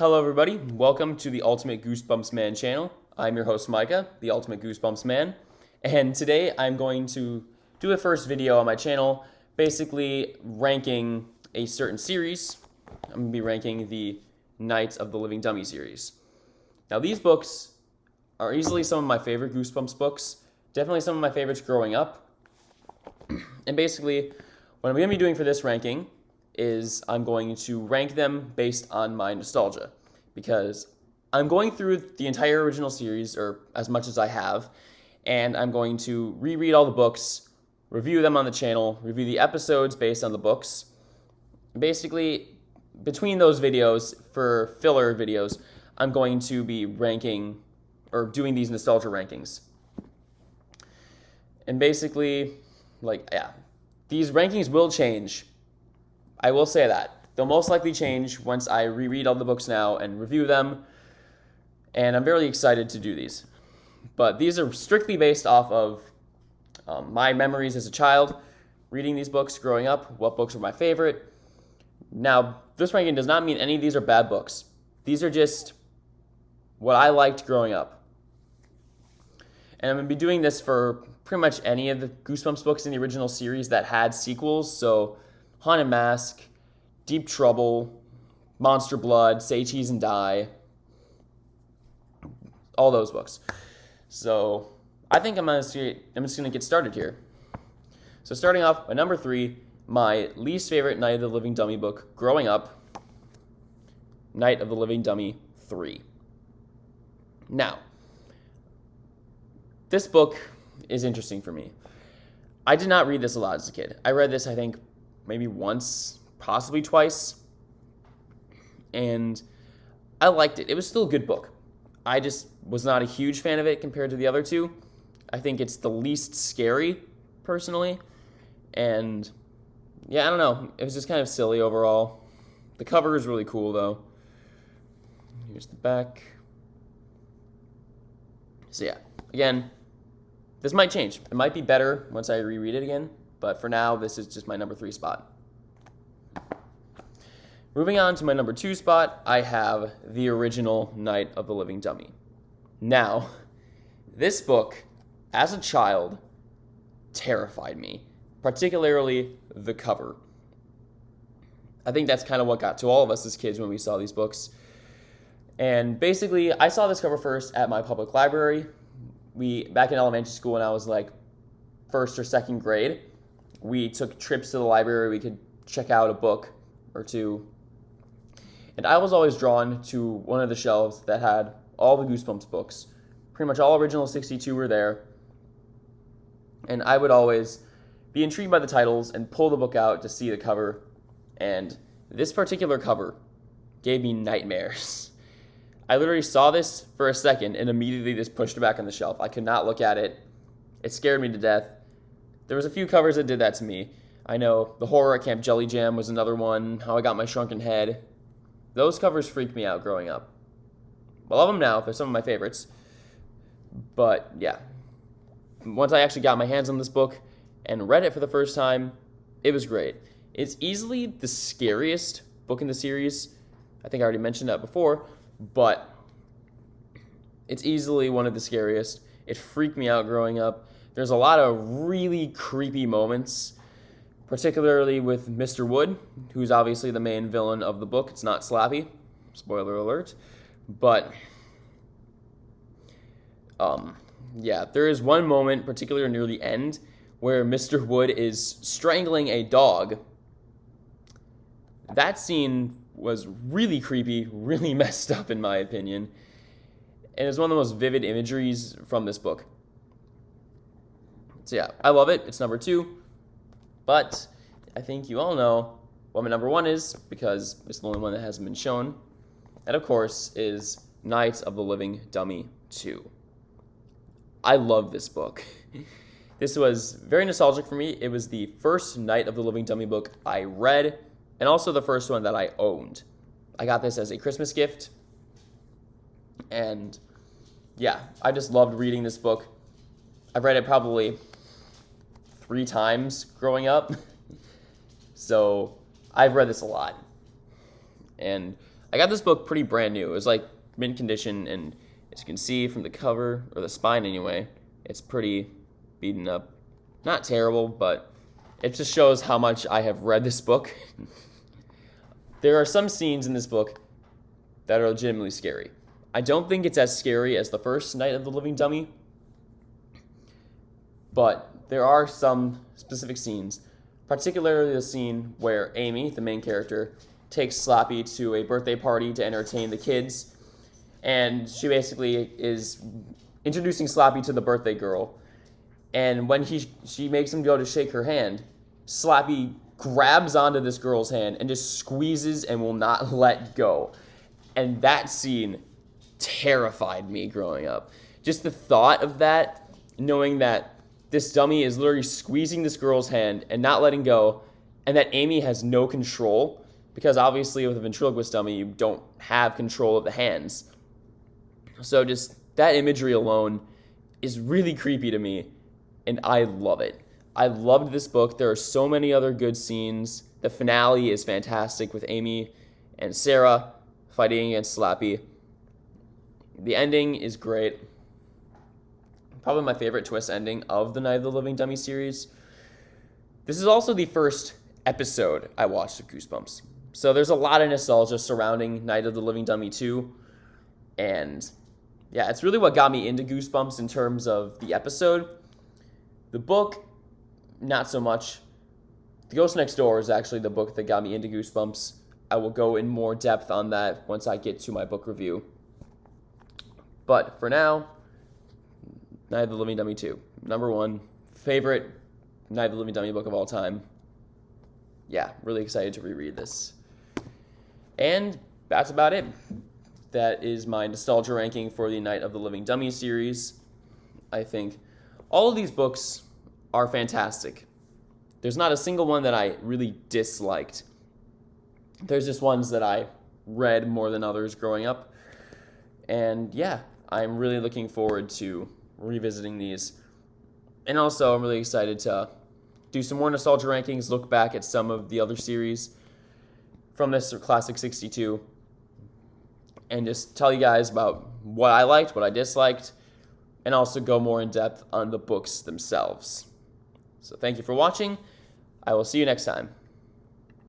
Hello everybody, welcome to the Ultimate Goosebumps Man channel. I'm your host Micah, the Ultimate Goosebumps Man, and today I'm going to do a first video on my channel, basically ranking a certain series. I'm going to be ranking the Night of the Living Dummy series. Now these books are easily some of my favorite Goosebumps books, definitely some of my favorites growing up, and basically what I'm going to be doing for this ranking is I'm going to rank them based on my nostalgia, because I'm going through the entire original series, or as much as I have, and I'm going to reread all the books, review them on the channel, review the episodes based on the books. Basically, between those videos, for filler videos, I'm going to be ranking, or doing these nostalgia rankings. And basically, these rankings will change. I will say that. They'll most likely change once I reread all the books now and review them, and I'm very excited to do these. But these are strictly based off of my memories as a child, reading these books growing up, what books were my favorite. Now, this ranking does not mean any of these are bad books. These are just what I liked growing up. And I'm going to be doing this for pretty much any of the Goosebumps books in the original series that had sequels, so Haunted Mask, Deep Trouble, Monster Blood, Say Cheese and Die, all those books. So I think I'm just going to get started here. So starting off at number 3, my least favorite Night of the Living Dummy book growing up, Night of the Living Dummy 3. Now, this book is interesting for me. I did not read this a lot as a kid. I read this, I think, maybe once, possibly twice, and I liked it. It was still a good book. I just was not a huge fan of it compared to the other two. I think it's the least scary, personally, and yeah, I don't know. It was just kind of silly overall. The cover is really cool, though. Here's the back. So yeah, again, this might change. It might be better once I reread it again, but for now, this is just my number 3 spot. Moving on to my number 2 spot, I have the original Night of the Living Dummy. Now, this book, as a child, terrified me, particularly the cover. I think that's kind of what got to all of us as kids when we saw these books. And basically, I saw this cover first at my public library. Back in elementary school when I was like 1st or 2nd grade, we took trips to the library. We could check out a book or two. And I was always drawn to one of the shelves that had all the Goosebumps books. Pretty much all original 62 were there. And I would always be intrigued by the titles and pull the book out to see the cover. And this particular cover gave me nightmares. I literally saw this for a second and immediately just pushed it back on the shelf. I could not look at it. It scared me to death. There was a few covers that did that to me. I know The Horror at Camp Jelly Jam was another one, How I Got My Shrunken Head. Those covers freaked me out growing up. I love them now. They're some of my favorites. But yeah, once I actually got my hands on this book and read it for the first time, it was great. It's easily the scariest book in the series. I think I already mentioned that before, but it's easily one of the scariest. It freaked me out growing up. There's a lot of really creepy moments, particularly with Mr. Wood, who's obviously the main villain of the book. It's not Slappy, spoiler alert. But, yeah, there is one moment, particularly near the end, where Mr. Wood is strangling a dog. That scene was really creepy, really messed up in my opinion, and it's one of the most vivid imageries from this book. So yeah, I love it. It's number 2. But I think you all know what my number 1 is, because it's the only one that hasn't been shown. And of course is Night of the Living Dummy 2. I love this book. This was very nostalgic for me. It was the first Night of the Living Dummy book I read, and also the first one that I owned. I got this as a Christmas gift, and yeah, I just loved reading this book. I've read it probably 3 times growing up, so I've read this a lot. And I got this book pretty brand new. It was like mint condition, and as you can see from the cover, or the spine anyway, it's pretty beaten up. Not terrible, but it just shows how much I have read this book. There are some scenes in this book that are legitimately scary. I don't think it's as scary as the first Night of the Living Dummy, but there are some specific scenes, particularly the scene where Amy, the main character, takes Slappy to a birthday party to entertain the kids, and she basically is introducing Slappy to the birthday girl, and when she makes him go to shake her hand, Slappy grabs onto this girl's hand and just squeezes and will not let go. And that scene terrified me growing up. Just the thought of that, knowing that this dummy is literally squeezing this girl's hand and not letting go, and that Amy has no control, because obviously with a ventriloquist dummy, you don't have control of the hands. So just that imagery alone is really creepy to me, and I love it. I loved this book. There are so many other good scenes. The finale is fantastic with Amy and Sarah fighting against Slappy. The ending is great. Probably my favorite twist ending of the Night of the Living Dummy series. This is also the first episode I watched of Goosebumps. So there's a lot of nostalgia surrounding Night of the Living Dummy 2. And yeah, it's really what got me into Goosebumps in terms of the episode. The book, not so much. The Ghost Next Door is actually the book that got me into Goosebumps. I will go in more depth on that once I get to my book review. But for now, Night of the Living Dummy 2. Number 1, favorite Night of the Living Dummy book of all time. Yeah, really excited to reread this. And that's about it. That is my nostalgia ranking for the Night of the Living Dummy series. I think all of these books are fantastic. There's not a single one that I really disliked. There's just ones that I read more than others growing up. And yeah, I'm really looking forward to revisiting these. And also, I'm really excited to do some more nostalgia rankings, look back at some of the other series from this Classic 62, and just tell you guys about what I liked, what I disliked, and also go more in depth on the books themselves. So thank you for watching. I will see you next time.